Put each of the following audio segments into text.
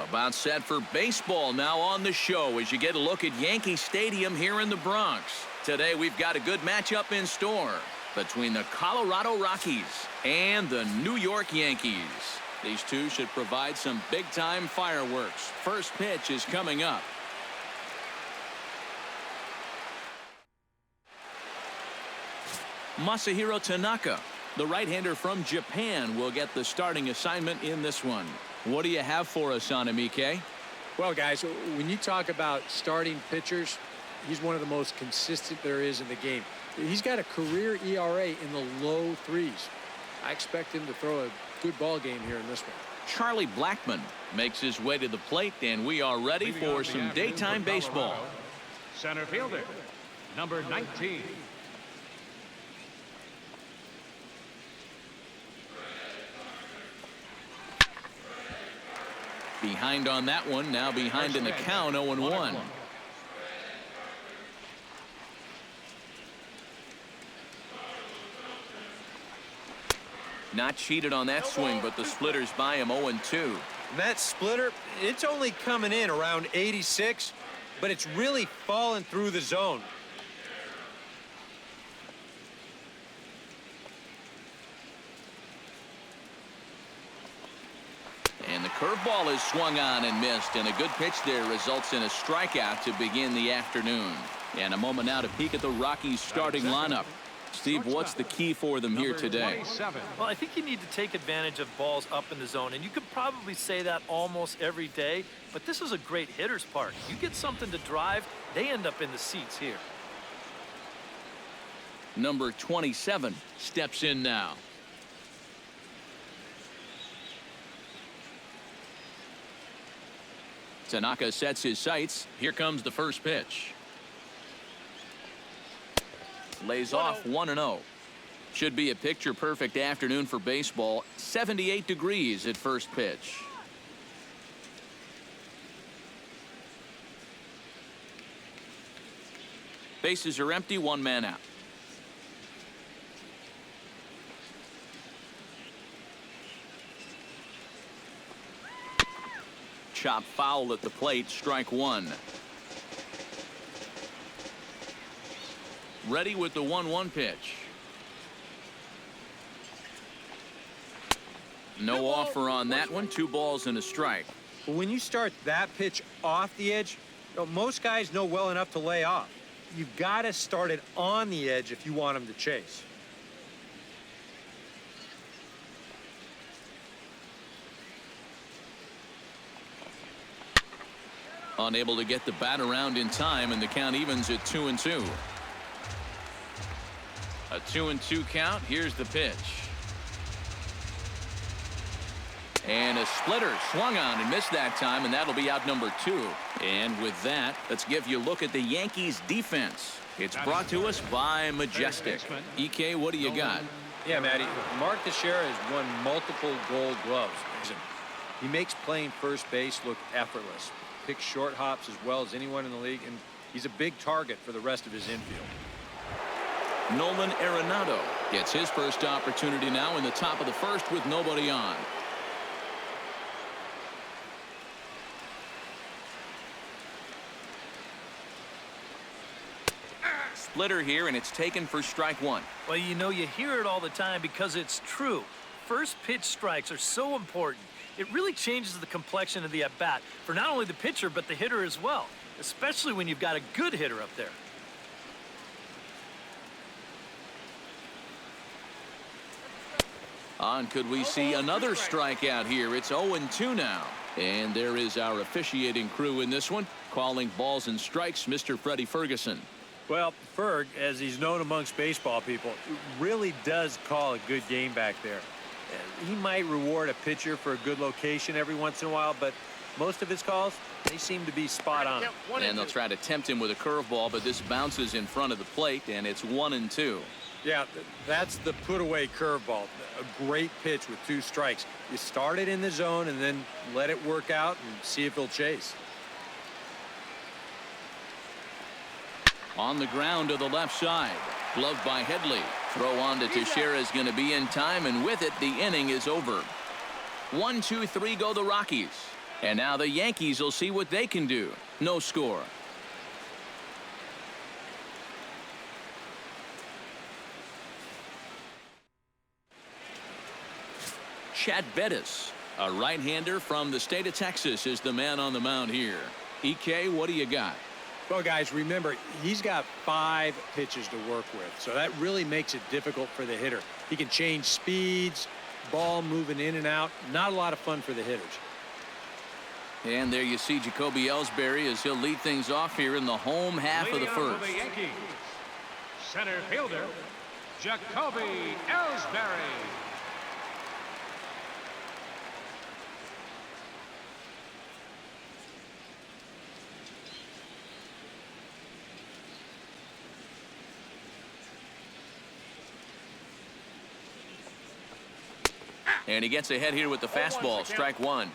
About set for baseball now on the show as you get a look at Yankee Stadium here in the Bronx. Today we've got a good matchup in store between the Colorado Rockies and the New York Yankees. These two should provide some big-time fireworks. First pitch is coming up. Masahiro Tanaka, the right-hander from Japan, will get the starting assignment in this one. What do you have for us on him, Ike? Well, guys, when you talk about starting pitchers, he's one of the most consistent there is in the game. He's got a career ERA in the low 3s. I expect him to throw a good ball game here in this one. Charlie Blackmon makes his way to the plate, and we are ready for some daytime baseball. Center fielder, number 19. Behind on that one, now behind in the count, 0-1. Not cheated on that swing, but the splitter's by him 0-2. That splitter, it's only coming in around 86, but it's really falling through the zone. And the curveball is swung on and missed, and a good pitch there results in a strikeout to begin the afternoon. And a moment now to peek at the Rockies starting lineup. Steve, what's the key for them here today? Well, I think you need to take advantage of balls up in the zone, and you could probably say that almost every day, but this is a great hitter's park. You get something to drive, they end up in the seats here. Number 27 steps in now. Tanaka sets his sights. Here comes the first pitch. Lays off 1-0. Should be a picture-perfect afternoon for baseball. 78 degrees at first pitch. Bases are empty, one man out. Chop foul at the plate, strike one. Ready with the 1-1 pitch. No offer on that one. 2 balls and a strike. But when you start that pitch off the edge, most guys know well enough to lay off. You've got to start it on the edge if you want them to chase. Unable to get the bat around in time, and the count evens at 2-2. A 2-2 count. Here's the pitch. And a splitter swung on and missed that time, and that'll be out number 2. And with that, let's give you a look at the Yankees defense. It's brought to us by Majestic. EK, what do you got? Yeah, Matty, Mark Teixeira has won multiple gold gloves. He makes playing first base look effortless. Picks short hops as well as anyone in the league, and he's a big target for the rest of his infield. Nolan Arenado gets his first opportunity now in the top of the first with nobody on. Splitter here, and it's taken for strike one. Well, you know, you hear it all the time because it's true. First pitch strikes are so important. It really changes the complexion of the at-bat for not only the pitcher but the hitter as well, especially when you've got a good hitter up there. On could we see another strikeout here? It's 0-2 now. And there is our officiating crew in this one, calling balls and strikes, Mr. Freddie Ferguson. Well, Ferg, as he's known amongst baseball people, really does call a good game back there. He might reward a pitcher for a good location every once in a while, but most of his calls, they seem to be spot on. And they'll try to tempt him with a curveball, but this bounces in front of the plate, and it's 1-2. Yeah, that's the put-away curveball. A great pitch with 2 strikes. You start it in the zone and then let it work out and see if he'll chase. On the ground to the left side. Gloved by Headley. Throw on to Teixeira is going to be in time, and with it, the inning is over. 1-2-3 go the Rockies. And now the Yankees will see what they can do. No score. Chad Bettis, a right-hander from the state of Texas, is the man on the mound here. EK, what do you got? Well, guys, remember, he's got 5 pitches to work with, so that really makes it difficult for the hitter. He can change speeds, ball moving in and out. Not a lot of fun for the hitters. And there you see Jacoby Ellsbury as he'll lead things off here in the home half of the first. The Yankees, center fielder, Jacoby Ellsbury. And he gets ahead here with the fastball, strike one.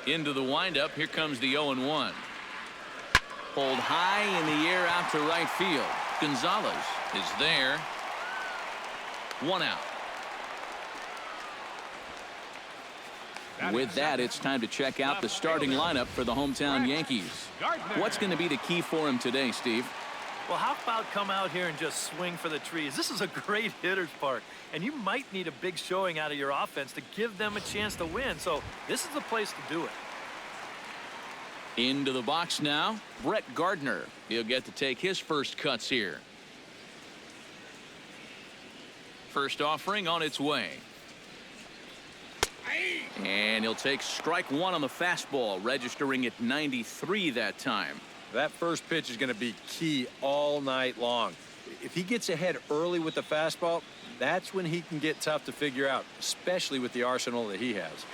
Into the windup, here comes the 0-1. Pulled high in the air out to right field. Gonzalez is there. 1 out. With that, it's time to check out the starting lineup for the hometown Yankees. What's going to be the key for him today, Steve? Well, how about come out here and just swing for the trees? This is a great hitter's park, and you might need a big showing out of your offense to give them a chance to win. So this is the place to do it. Into the box now, Brett Gardner. He'll get to take his first cuts here. First offering on its way. And he'll take strike one on the fastball, registering at 93 that time. That first pitch is going to be key all night long. If he gets ahead early with the fastball, that's when he can get tough to figure out, especially with the arsenal that he has.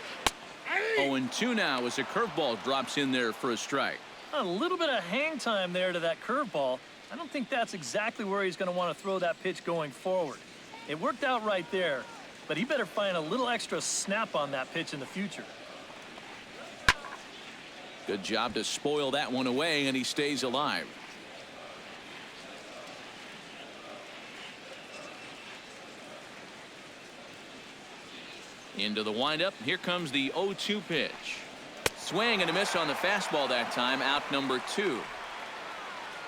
0-2 now as a curveball drops in there for a strike. A little bit of hang time there to that curveball. I don't think that's exactly where he's going to want to throw that pitch going forward. It worked out right there, but he better find a little extra snap on that pitch in the future. Good job to spoil that one away, and he stays alive. Into the windup. Here comes the 0-2 pitch. Swing and a miss on the fastball that time. Out number 2.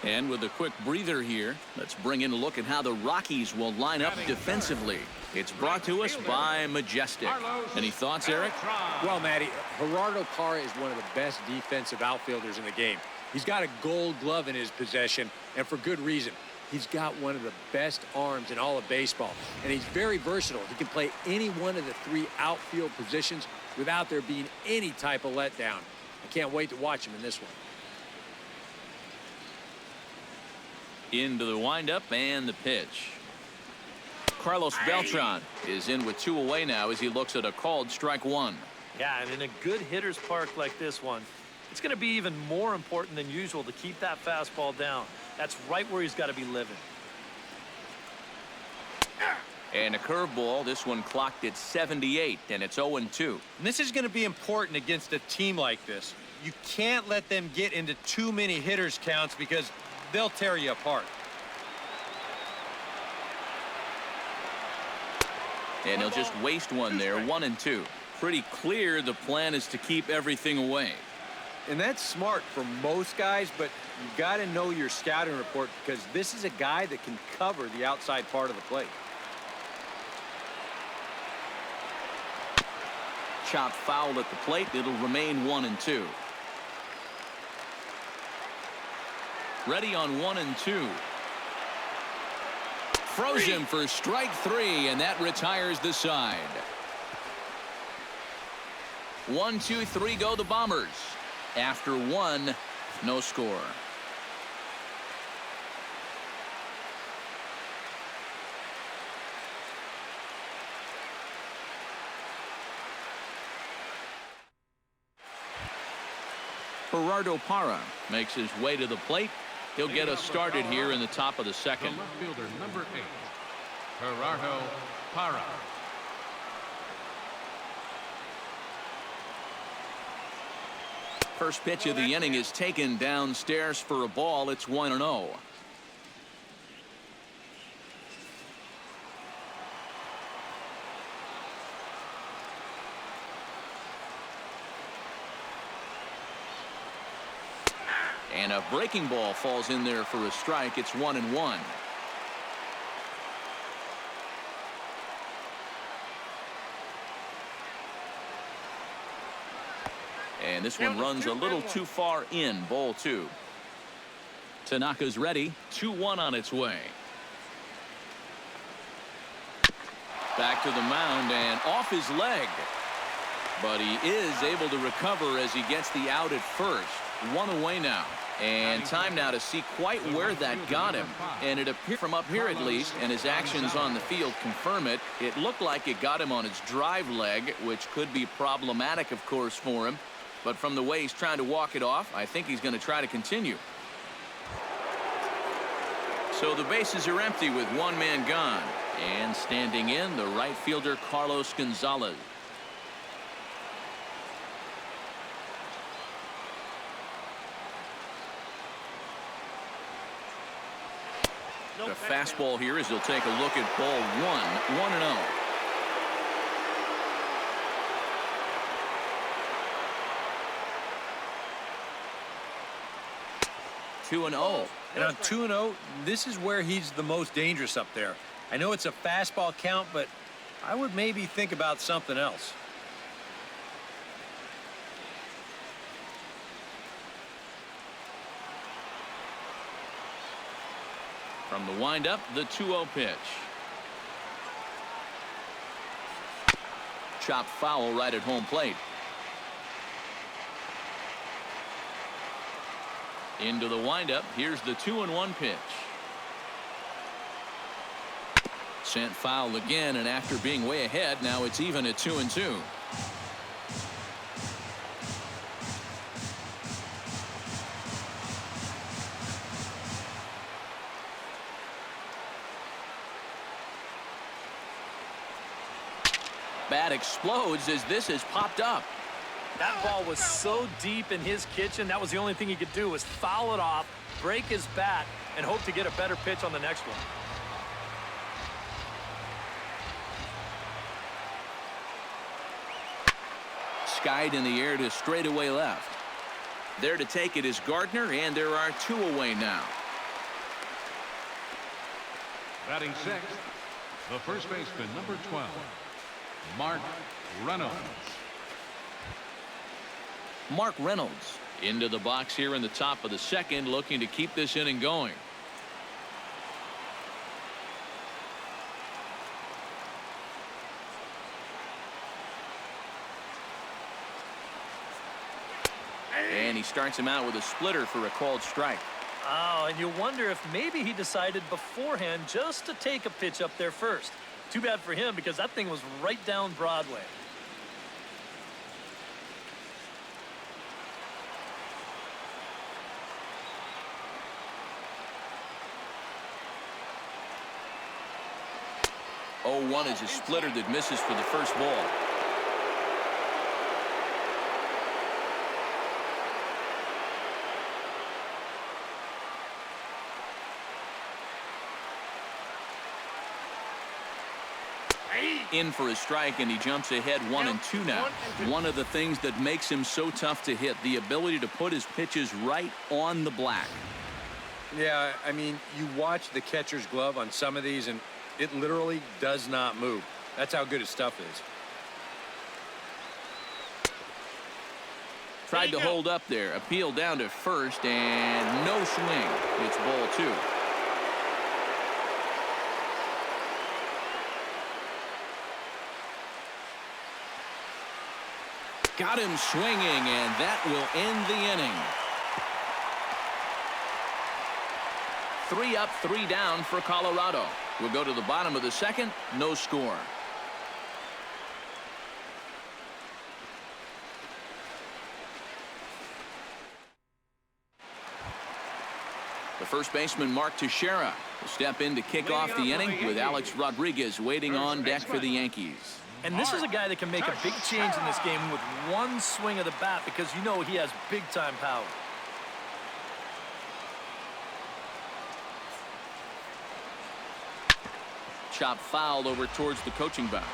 And with a quick breather here, let's bring in a look at how the Rockies will line up defensively. It's brought to us by Majestic. Any thoughts, Eric? Well, Matty, Gerardo Parra is one of the best defensive outfielders in the game. He's got a gold glove in his possession, and for good reason. He's got one of the best arms in all of baseball, and he's very versatile. He can play any one of the 3 outfield positions without there being any type of letdown. I can't wait to watch him in this one. Into the windup and the pitch. Carlos Beltran is in with 2 away now as he looks at a called strike one. Yeah, and in a good hitter's park like this one, it's going to be even more important than usual to keep that fastball down. That's right where he's got to be living. And a curveball. This one clocked at 78, and it's 0-2. And this is going to be important against a team like this. You can't let them get into too many hitters counts because they'll tear you apart. And he'll just waste one there. 1-2. Pretty clear the plan is to keep everything away. And that's smart for most guys, but you've got to know your scouting report because this is a guy that can cover the outside part of the plate. Chopped foul at the plate. It'll remain 1-2. Ready on 1-2. Froze him for strike 3, and that retires the side. 1, 2, 3 go the Bombers. After 1, no score. Gerardo Parra makes his way to the plate. He'll get us started here in the top of the second. The left fielder, number 8, Gerardo Parra. First pitch of the inning is taken downstairs for a ball. It's 1-0. And a breaking ball falls in there for a strike. It's 1-1. And this one runs a little too far in. Ball 2. Tanaka's ready. 2-1 on its way. Back to the mound and off his leg. But he is able to recover as he gets the out at first. 1 away now. And time now to see quite where that got him. And it appeared from up here at least, and his actions on the field confirm it. It looked like it got him on his drive leg, which could be problematic, of course, for him. But from the way he's trying to walk it off, I think he's going to try to continue. So the bases are empty with one man gone. And standing in, the right fielder, Carlos Gonzalez. The fastball here as he'll take a look at ball 1. 1-0. 2-0. And on 2-0, this is where he's the most dangerous up there. I know it's a fastball count, but I would maybe think about something else. From the windup, the 2-0 pitch. Chopped foul right at home plate. Into the windup. Here's the 2-1 pitch. Sent foul again, and after being way ahead, now it's even at 2-2. Bat explodes as this has popped up. That ball was so deep in his kitchen, that was the only thing he could do was foul it off, break his bat, and hope to get a better pitch on the next one. Skied in the air to straightaway left. There to take it is Gardner, and there are 2 away now. Batting sixth, the first baseman, number 12, Mark Reynolds. Mark Reynolds into the box here in the top of the second, looking to keep this inning going. And he starts him out with a splitter for a called strike. Oh, and you wonder if maybe he decided beforehand just to take a pitch up there first. Too bad for him because that thing was right down Broadway. Oh, 1 is a splitter that misses for the first ball. In for a strike, and he jumps ahead 1-2 now. One of the things that makes him so tough to hit, the ability to put his pitches right on the black. Yeah, I mean, you watch the catcher's glove on some of these, and it literally does not move. That's how good his stuff is. Tried to hold up there. Appeal down to first, and no swing. It's ball 2. Got him swinging, and that will end the inning. 3 up, 3 down for Colorado. We'll go to the bottom of the second. No score. The first baseman, Mark Teixeira, will step in to kick off the inning with Alex Rodriguez waiting on deck for the Yankees. And this is a guy that can make a big change in this game with one swing of the bat because you know he has big-time power. Chop foul over towards the coaching box.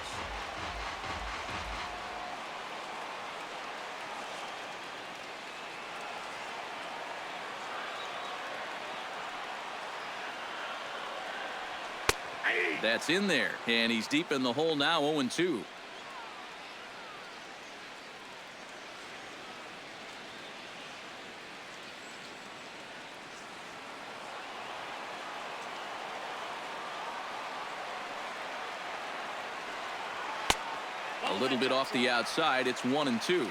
That's in there, and he's deep in the hole now, 0-2. A little bit off the outside. It's 1-2.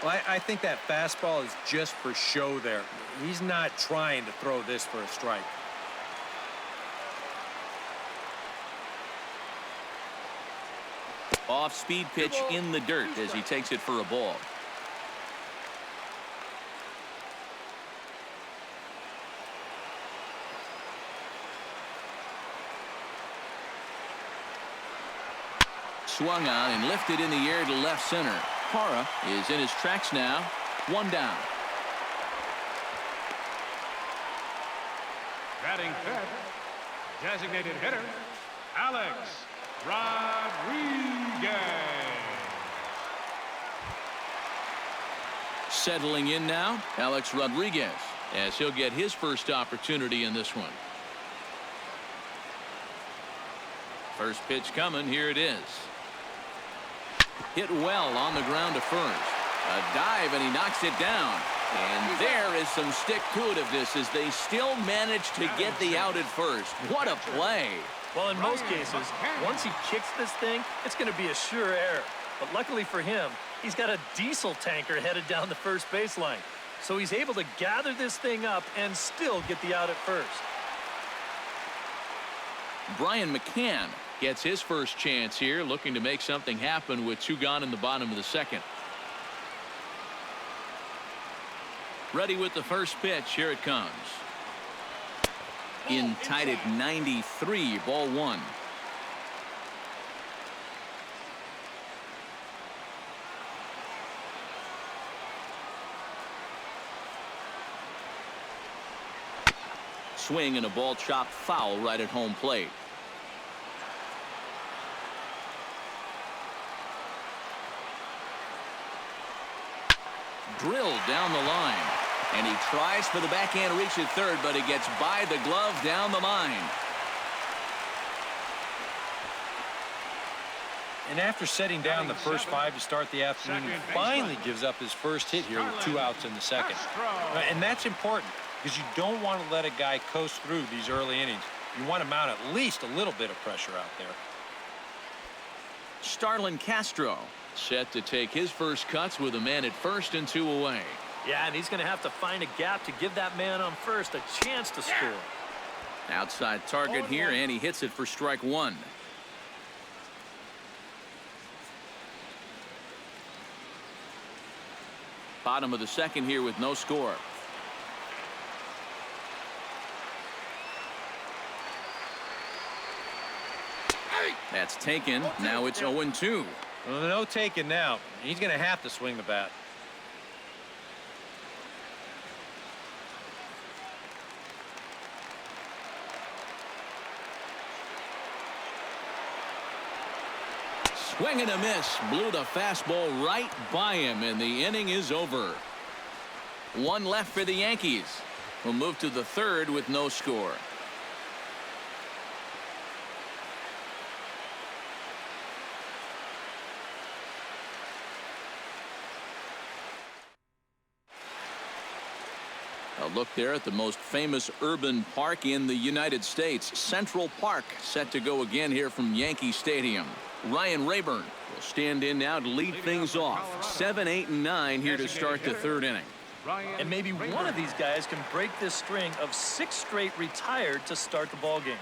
Well, I think that fastball is just for show there. He's not trying to throw this for a strike. Off-speed pitch in the dirt as he takes it for a ball. Swung on and lifted in the air to left center. Hara is in his tracks now. One down. Batting fifth, designated hitter, Alex Rodriguez. Settling in now, Alex Rodriguez, as he'll get his first opportunity in this one. First pitch coming. Here it is. Hit well on the ground to first. A dive, and he knocks it down. And there is some stick-to-itiveness as they still manage to get the out at first. What a play. Well, in most cases, once he kicks this thing, it's going to be a sure error. But luckily for him, he's got a diesel tanker headed down the first baseline. So he's able to gather this thing up and still get the out at first. Brian McCann gets his first chance here, looking to make something happen with 2 gone in the bottom of the second. Ready with the first pitch. Here it comes. In tight at 93, ball 1. Swing and a ball chopped foul right at home plate. Drilled down the line. And he tries for the backhand reach at third, but it gets by the glove down the line. And after setting down the first 5 to start the afternoon, he finally gives up his first hit here with 2 outs in the second. And that's important because you don't want to let a guy coast through these early innings. You want to mount at least a little bit of pressure out there. Starlin Castro set to take his first cuts with a man at first and 2 away. Yeah, and he's going to have to find a gap to give that man on first a chance to score. Outside target here, and he hits it for strike 1. Bottom of the second here with no score. That's taken. Now it's 0-2. Well, no taking now. He's going to have to swing the bat. Swing and a miss. Blew the fastball right by him, and the inning is over. 1 left for the Yankees, who move to the third with no score. A look there at the most famous urban park in the United States. Central Park set to go again here from Yankee Stadium. Ryan Rayburn will stand in now to lead things off. 7, 8, and 9 here to start the third inning. And maybe one of these guys can break this string of 6 straight retired to start the ball game.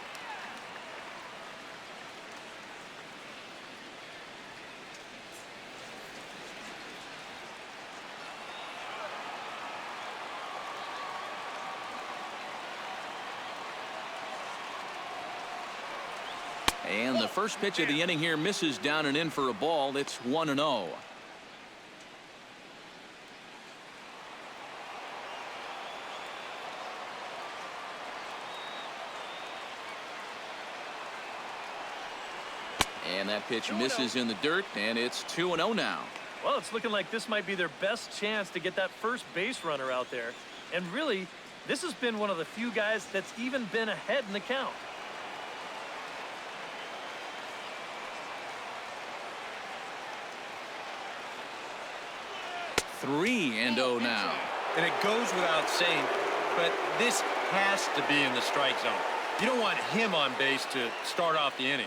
And the first pitch of the inning here misses down and in for a ball. It's 1-0. And that pitch misses in the dirt, and it's 2-0 now. Well, it's looking like this might be their best chance to get that first base runner out there. And really, this has been one of the few guys that's even been ahead in the count. Three and 0 now. And it goes without saying, but this has to be in the strike zone. You don't want him on base to start off the inning.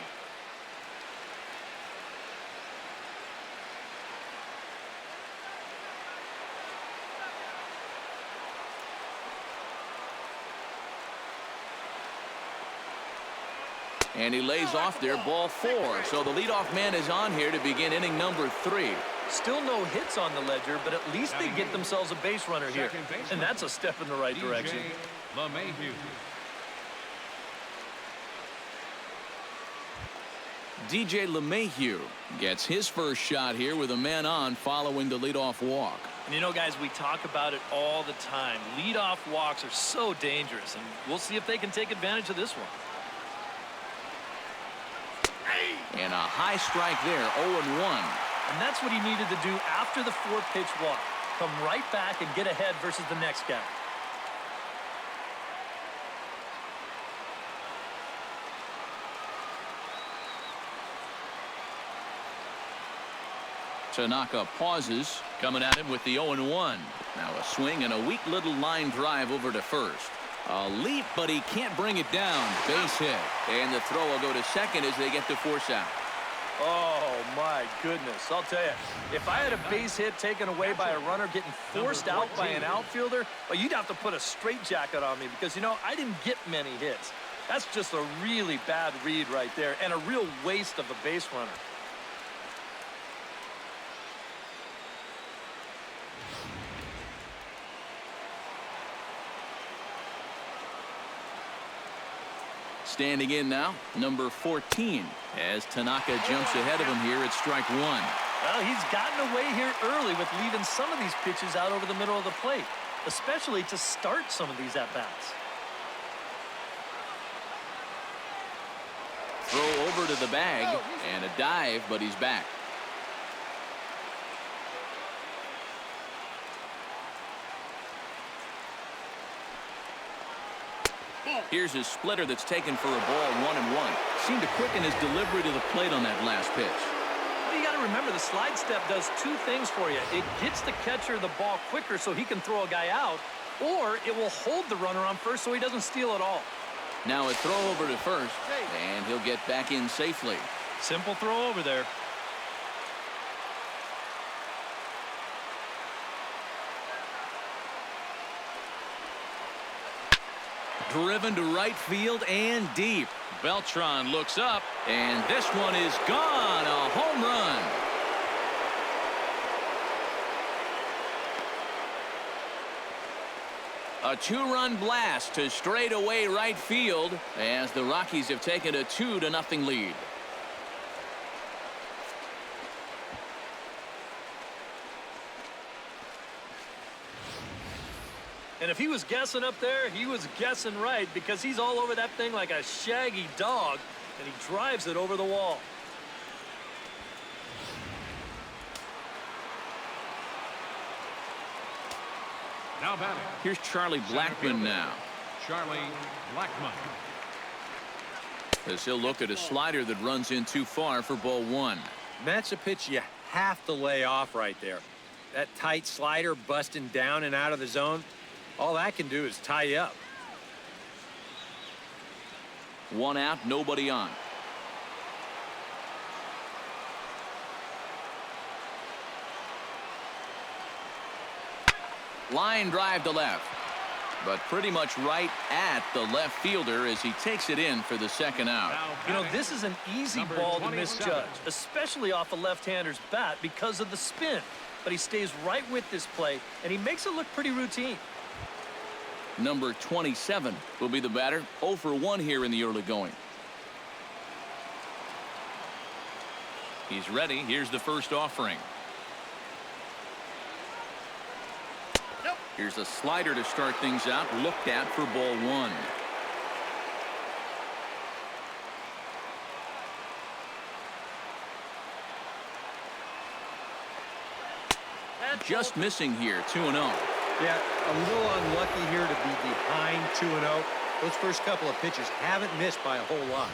And he lays off there, ball 4. So the leadoff man is on here to begin inning number 3. Still no hits on the ledger, but at least they get themselves a base runner here. And that's a step in the right direction. DJ LeMahieu gets his first shot here with a man on following the leadoff walk. And you know, guys, we talk about it all the time. Leadoff walks are so dangerous, and we'll see if they can take advantage of this one. And a high strike there, 0-1. And that's what he needed to do after the 4-pitch walk. Come right back and get ahead versus the next guy. Tanaka pauses, coming at him with the 0-1. Now a swing and a weak little line drive over to first. A leap, but he can't bring it down. Base hit. And the throw will go to second as they get to force out. Oh, my goodness. I'll tell you, if I had a base hit taken away by a runner getting forced out by an outfielder, well, you'd have to put a straitjacket on me because, you know, I didn't get many hits. That's just a really bad read right there and a real waste of a base runner. Standing in now, number 14, as Tanaka jumps ahead of him here at strike 1. Well, he's gotten away here early with leaving some of these pitches out over the middle of the plate, especially to start some of these at-bats. Throw over to the bag, and a dive, but he's back. Here's his splitter that's taken for a ball, 1-1. Seemed to quicken his delivery to the plate on that last pitch. Well, you got to remember the slide step does two things for you. It gets the catcher the ball quicker so he can throw a guy out, or it will hold the runner on first so he doesn't steal it all. Now a throw over to first, and he'll get back in safely. Simple throw over there. Driven to right field and deep. Beltran looks up, and this one is gone. A home run. A 2-run blast to straightaway right field as the Rockies have taken a 2-0 lead. And if he was guessing up there, he was guessing right because he's all over that thing like a shaggy dog, and he drives it over the wall. Now batting. Here's Charlie Blackmon now. Charlie Blackmon. As he'll look at a slider that runs in too far for ball 1. That's a pitch you have to lay off right there. That tight slider busting down and out of the zone, all that can do is tie you up. 1 out, nobody on. Line drive to left, but pretty much right at the left fielder as he takes it in for the second out. You know, this is an easy ball to misjudge, especially off a left-hander's bat because of the spin. But he stays right with this play, and he makes it look pretty routine. Number 27 will be the batter. 0 for 1 here in the early going. He's ready. Here's the first offering. Here's a slider to start things out. Looked at for ball one. Just missing here, 2-0. Yeah, a little unlucky here to be behind 2-0. Those first couple of pitches haven't missed by a whole lot.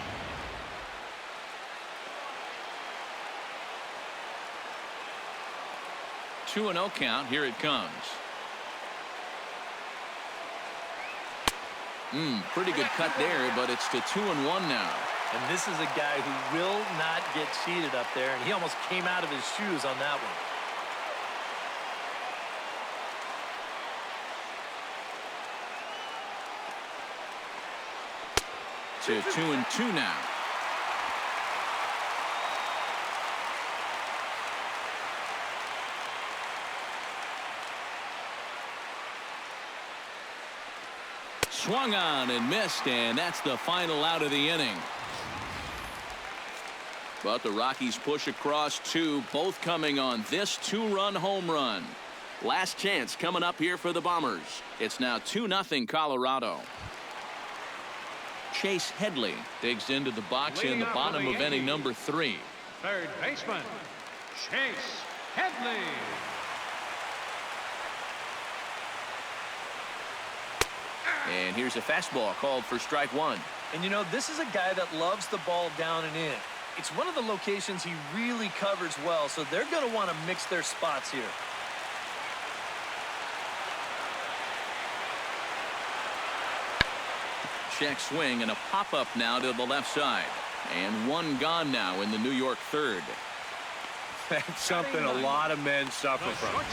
Two and 0 count. Here it comes. Pretty good cut there, but it's to 2-1 now. And this is a guy who will not get cheated up there, and he almost came out of his shoes on that one. To 2-2 now. Swung on and missed, and that's the final out of the inning. But the Rockies push across two, both coming on this two-run home run. Last chance coming up here for the Bombers. It's now 2-0 Colorado. Chase Headley digs into the box in the bottom of inning number 3. Third baseman, Chase Headley. And here's a fastball called for strike one. And you know, this is a guy that loves the ball down and in. It's one of the locations he really covers well, so they're going to want to mix their spots here. Check swing and a pop-up now to the left side. And one gone now in the New York third. That's something a lot of men suffer from.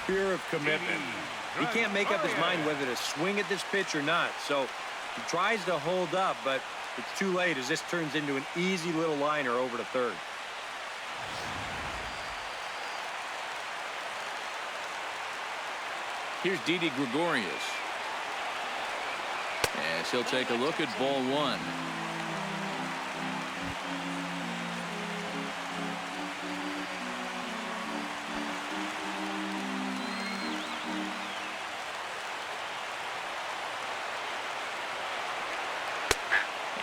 Fear of commitment. He can't make up his mind whether to swing at this pitch or not. So he tries to hold up, but it's too late as this turns into an easy little liner over to third. Here's Didi Gregorius. As he'll take a look at ball one.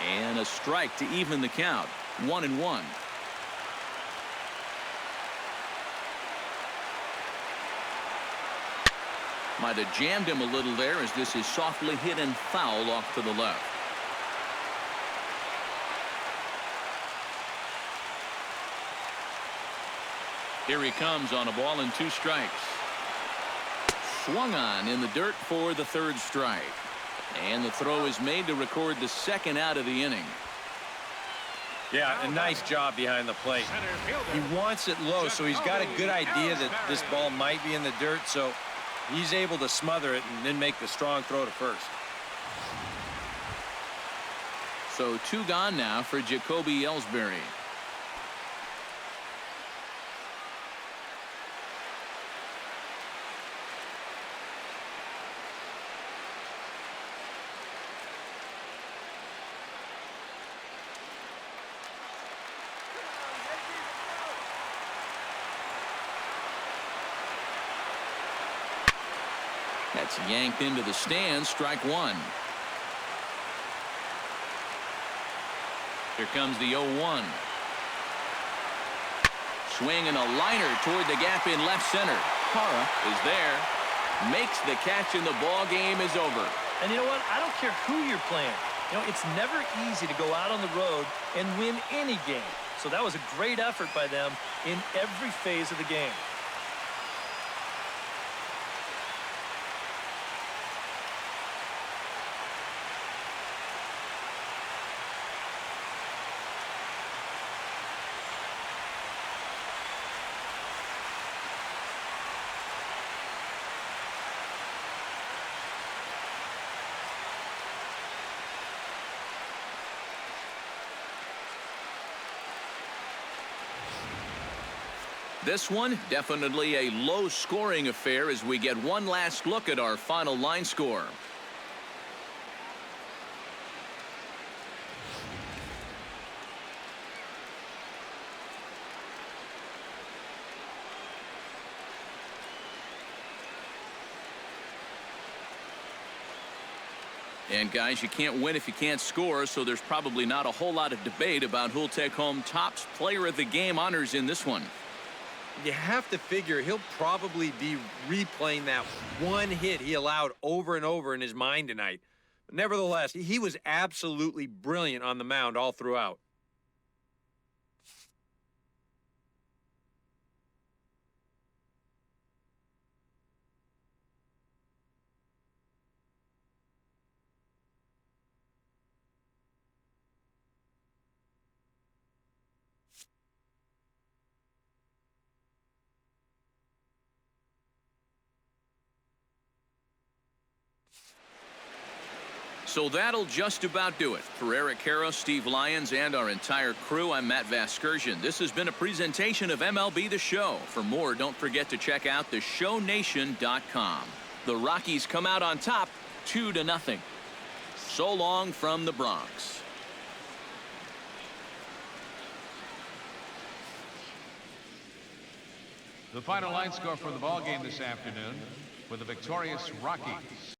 And a strike to even the count. 1-1. Might have jammed him a little there as this is softly hit and foul off to the left. Here he comes on a ball and 2 strikes. Swung on in the dirt for the third strike. And the throw is made to record the second out of the inning. Yeah, a nice job behind the plate. He wants it low, so he's got a good idea that this ball might be in the dirt, so he's able to smother it and then make the strong throw to first. So 2 gone now for Jacoby Ellsbury. That's yanked into the stands. Strike one. Here comes the 0-1. Swing and a liner toward the gap in left center. Parra is there. Makes the catch and the ball game is over. And you know what? I don't care who you're playing. You know, it's never easy to go out on the road and win any game. So that was a great effort by them in every phase of the game. This one definitely a low-scoring affair as we get one last look at our final line score. And guys, you can't win if you can't score, so there's probably not a whole lot of debate about who'll take home Topps Player of the Game honors in this one. You have to figure he'll probably be replaying that one hit he allowed over and over in his mind tonight. But nevertheless, he was absolutely brilliant on the mound all throughout. So that'll just about do it. For Eric Harrow, Steve Lyons, and our entire crew, I'm Matt Vasgersian. This has been a presentation of MLB The Show. For more, don't forget to check out theshownation.com. The Rockies come out on top 2-0. So long from the Bronx. The final line score for the ball game this afternoon for the victorious Rockies.